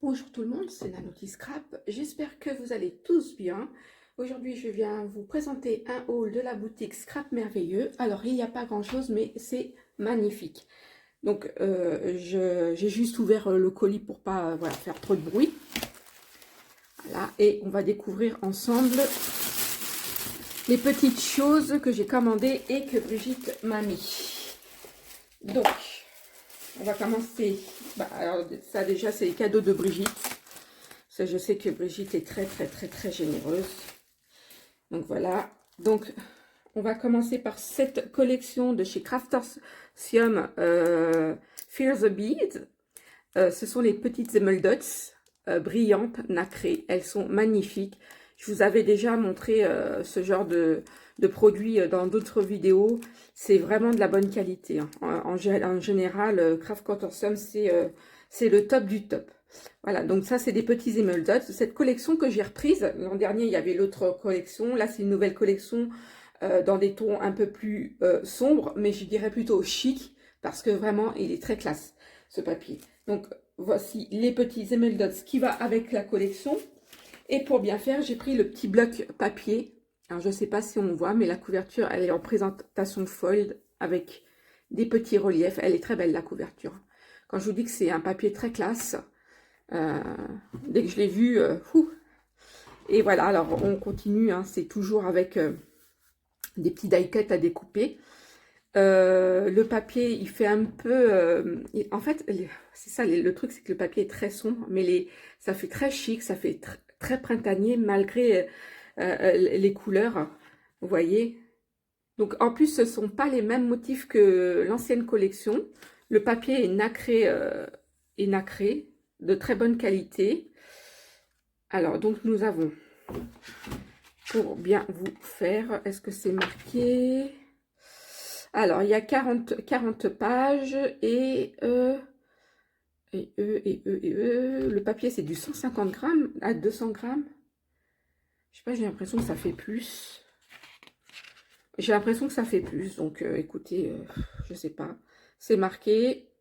Bonjour tout le monde, c'est Nanouti Scrap. J'espère que vous allez tous bien. Aujourd'hui, je viens vous présenter un haul de la boutique Scrap Merveilleux. Alors, il n'y a pas grand-chose, mais c'est magnifique. Donc, j'ai juste ouvert le colis pour pas voilà, faire trop de bruit. Voilà, et on va découvrir ensemble les petites choses que j'ai commandées et que Brigitte m'a mis. Donc, on va commencer. Alors ça déjà, c'est les cadeaux de Brigitte. Ça, je sais que Brigitte est très généreuse. Donc voilà. Donc, on va commencer par cette collection de chez Craftersium Fear the Bead. Ce sont les petites émeraudes brillantes, nacrées. Elles sont magnifiques. Je vous avais déjà montré ce genre de produits dans d'autres vidéos. C'est vraiment de la bonne qualité, hein. En général, Craftersium, c'est le top du top. Voilà, donc ça, c'est des petits émeraudes. Cette collection que j'ai reprise, l'an dernier, il y avait l'autre collection. Là, c'est une nouvelle collection dans des tons un peu plus sombres, mais je dirais plutôt chic, parce que vraiment, il est très classe, ce papier. Donc, voici les petits émeraudes qui va avec la collection. Et pour bien faire, j'ai pris le petit bloc papier. Alors, je ne sais pas si on voit, mais la couverture, elle est en présentation fold avec des petits reliefs. Elle est très belle, la couverture. Quand je vous dis que c'est un papier très classe, euh, dès que je l'ai vu, et voilà, alors on continue, hein, c'est toujours avec des petits die-cuts à découper. Le papier, il fait un peu... en fait, c'est ça, le truc, c'est que le papier est très sombre, mais ça fait très chic, ça fait très printanier, malgré les couleurs, vous voyez. Donc, en plus, ce ne sont pas les mêmes motifs que l'ancienne collection. Le papier est nacré, de très bonne qualité. Alors, donc, nous avons, pour bien vous faire, est-ce que c'est marqué? Alors, il y a 40 pages le papier, c'est du 150 grammes à 200 grammes. Je sais pas, j'ai l'impression que ça fait plus. J'ai l'impression que ça fait plus, donc écoutez, je sais pas. C'est marqué,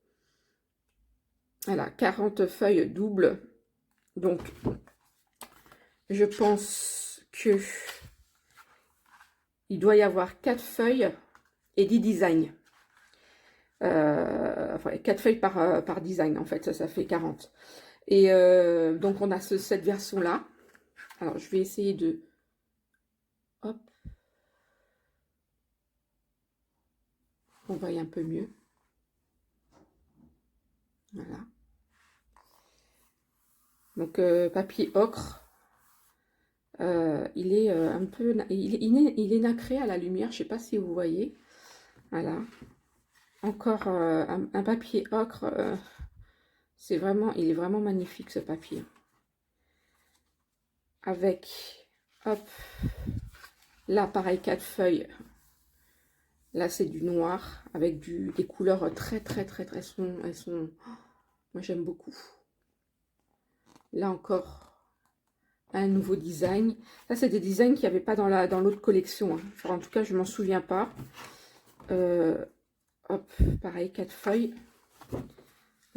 voilà, 40 feuilles doubles. Donc, je pense que il doit y avoir 4 feuilles et 10 designs. Enfin, 4 feuilles par design, en fait, ça fait 40. Et donc, on a cette version-là. Alors, je vais essayer de... Hop. On voit un peu mieux. Voilà. Donc, papier ocre. Il est un peu... Il est nacré à la lumière. Je ne sais pas si vous voyez. Voilà. Encore un papier ocre. Il est vraiment magnifique, ce papier. Avec... Hop. Là, pareil, 4 feuilles. Là, c'est du noir avec des couleurs très sombres. Elles sont... Moi, j'aime beaucoup. Là encore, un nouveau design. Ça, c'est des designs qu'il n'y avait pas dans l'autre collection, hein. Enfin, en tout cas, je ne m'en souviens pas. Hop, pareil, 4 feuilles. De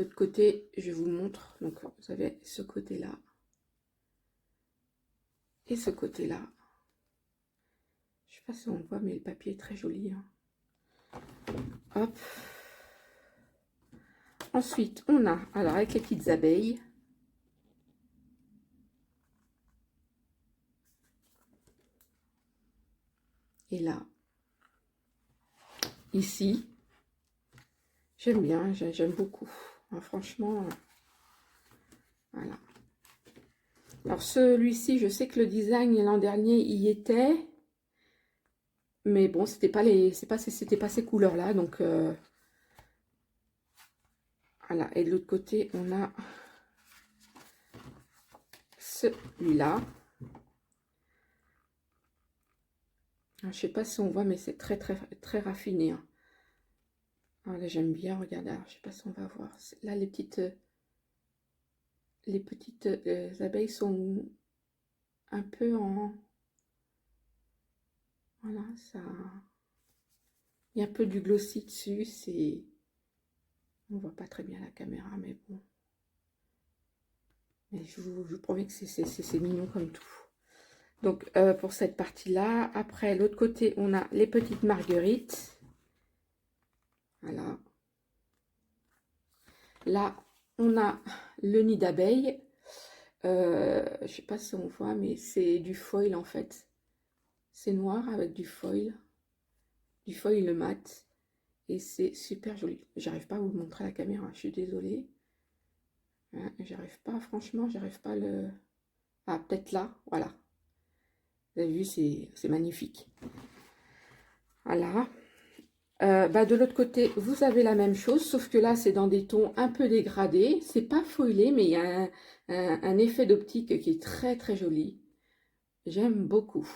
l'autre côté, je vous montre. Donc, vous avez ce côté-là. Et ce côté-là. Je ne sais pas si on voit, mais le papier est très joli, hein. Hop. Ensuite, on a, alors avec les petites abeilles. Et là, ici, j'aime bien, j'aime beaucoup. Hein, franchement, voilà. Alors celui-ci, je sais que le design l'an dernier y était, mais bon, c'était pas ces couleurs-là, donc voilà. Et de l'autre côté, on a celui-là. Je sais pas si on voit, mais c'est très raffiné, hein. Alors là, j'aime bien. Regardez, alors, je sais pas si on va voir. Là, les petites abeilles sont un peu en... Voilà, ça... Il y a un peu du glossy dessus. On voit pas très bien la caméra, mais bon. Mais je vous promets que c'est mignon comme tout. Donc, pour cette partie-là, après, l'autre côté, on a les petites marguerites. Voilà. Là, on a le nid d'abeille. Je sais pas si on voit, mais c'est du foil en fait. C'est noir avec du foil mat. Et c'est super joli. J'arrive pas à vous le montrer à la caméra, je suis désolée. Hein, j'arrive pas, franchement, j'arrive pas à le... Ah, peut-être là, voilà. Vous avez vu, c'est magnifique. Voilà. De l'autre côté, vous avez la même chose, sauf que là, c'est dans des tons un peu dégradés. C'est pas foilé, mais il y a un effet d'optique qui est très très joli. J'aime beaucoup.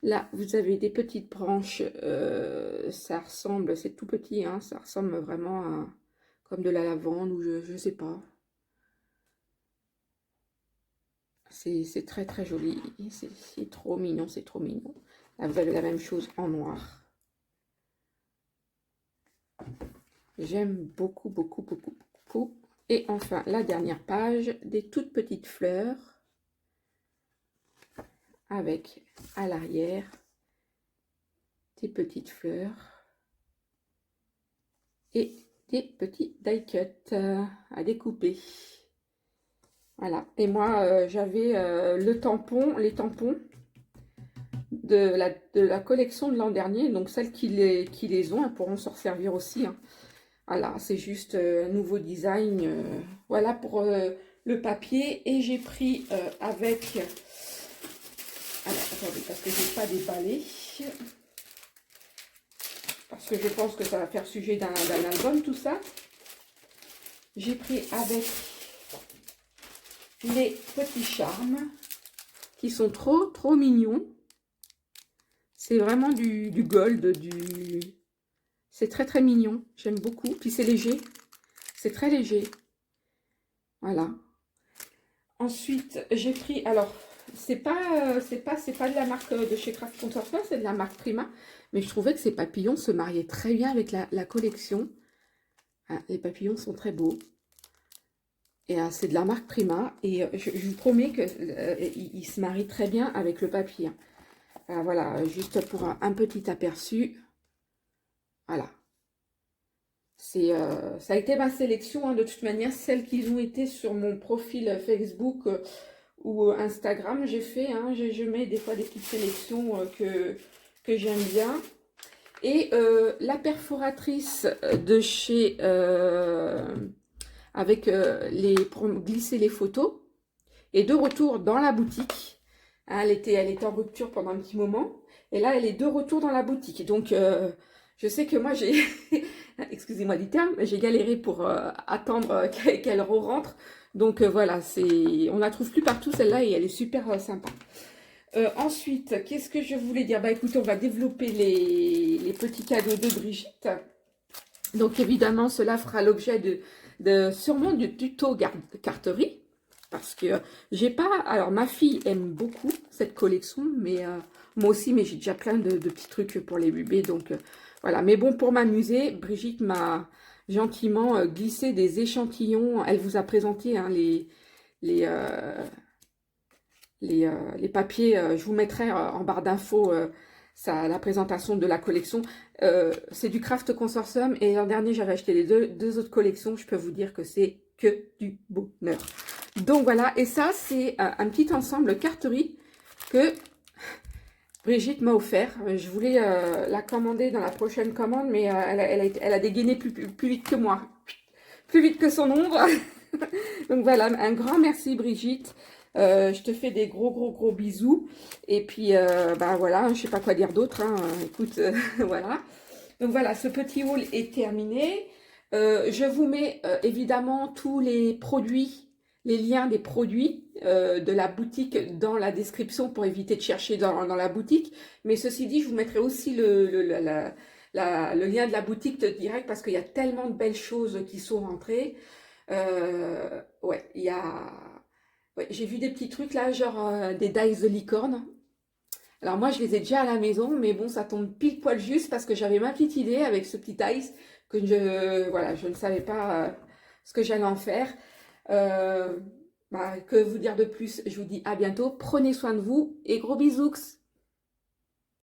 Là, vous avez des petites branches. Ça ressemble, c'est tout petit, hein, ça ressemble vraiment à comme de la lavande ou je sais pas. C'est très très joli. C'est trop mignon, c'est trop mignon. Là, vous avez la même chose en noir. J'aime beaucoup, beaucoup, beaucoup, beaucoup. Et enfin, la dernière page, des toutes petites fleurs avec à l'arrière des petites fleurs et des petits die cuts à découper. Voilà. Et moi, j'avais les tampons de la collection de l'an dernier. Donc, celles qui les ont, elles pourront se resservir aussi, hein. Voilà, c'est juste un nouveau design. Voilà pour le papier. Et j'ai pris avec... Alors, attendez, parce que je n'ai pas déballé. Parce que je pense que ça va faire sujet d'un album, tout ça. J'ai pris avec les petits charmes qui sont trop, trop mignons. C'est vraiment du gold, c'est très, très mignon. J'aime beaucoup. Puis c'est léger. C'est très léger. Voilà. Ensuite, j'ai pris... Alors, c'est pas de la marque de chez Craft Consortia, c'est de la marque Prima. Mais je trouvais que ces papillons se mariaient très bien avec la collection. Ah, les papillons sont très beaux. Et c'est de la marque Prima. Et je vous promets qu'ils se marient très bien avec le papier. Voilà, juste pour un petit aperçu. Voilà. Ça a été ma sélection, hein, de toute manière, celles qui ont été sur mon profil Facebook ou Instagram, j'ai fait, hein, je mets des fois des petites sélections que j'aime bien. Et la perforatrice de chez, pour glisser les photos, est de retour dans la boutique. Hein, elle était en rupture pendant un petit moment. Et là, elle est de retour dans la boutique. Donc, je sais que moi, j'ai... excusez-moi du terme, j'ai galéré pour attendre qu'elle re-rentre. Donc voilà, on la trouve plus partout celle-là et elle est super sympa. Ensuite, qu'est-ce que je voulais dire? Bah écoutez, on va développer les petits cadeaux de Brigitte. Donc évidemment, cela fera l'objet sûrement du tuto carterie. Parce que j'ai pas... Alors ma fille aime beaucoup cette collection, mais moi aussi, mais j'ai déjà plein de petits trucs pour les bébés. Donc voilà, mais bon, pour m'amuser, Brigitte m'a gentiment glissé des échantillons. Elle vous a présenté, hein, les papiers. Je vous mettrai en barre d'infos la présentation de la collection. C'est du Craft Consortium et l'an dernier, j'avais acheté les deux autres collections. Je peux vous dire que c'est que du bonheur. Donc voilà, et ça, c'est un petit ensemble carterie que Brigitte m'a offert. Je voulais la commander dans la prochaine commande, mais elle a dégainé plus vite que moi. Plus vite que son ombre. Donc voilà, un grand merci Brigitte. Je te fais des gros bisous. Et puis, voilà, je sais pas quoi dire d'autre, hein. Écoute, voilà. Donc voilà, ce petit haul est terminé. Je vous mets évidemment tous les produits, les liens des produits de la boutique dans la description pour éviter de chercher dans la boutique. Mais ceci dit, je vous mettrai aussi le lien de la boutique direct parce qu'il y a tellement de belles choses qui sont rentrées. Ouais, il y a... Ouais, j'ai vu des petits trucs là, genre des dice de licorne. Alors moi, je les ai déjà à la maison, mais bon, ça tombe pile poil juste parce que j'avais ma petite idée avec ce petit dice que voilà, je ne savais pas ce que j'allais en faire. Que vous dire de plus? Je vous dis à bientôt. Prenez soin de vous et gros bisous.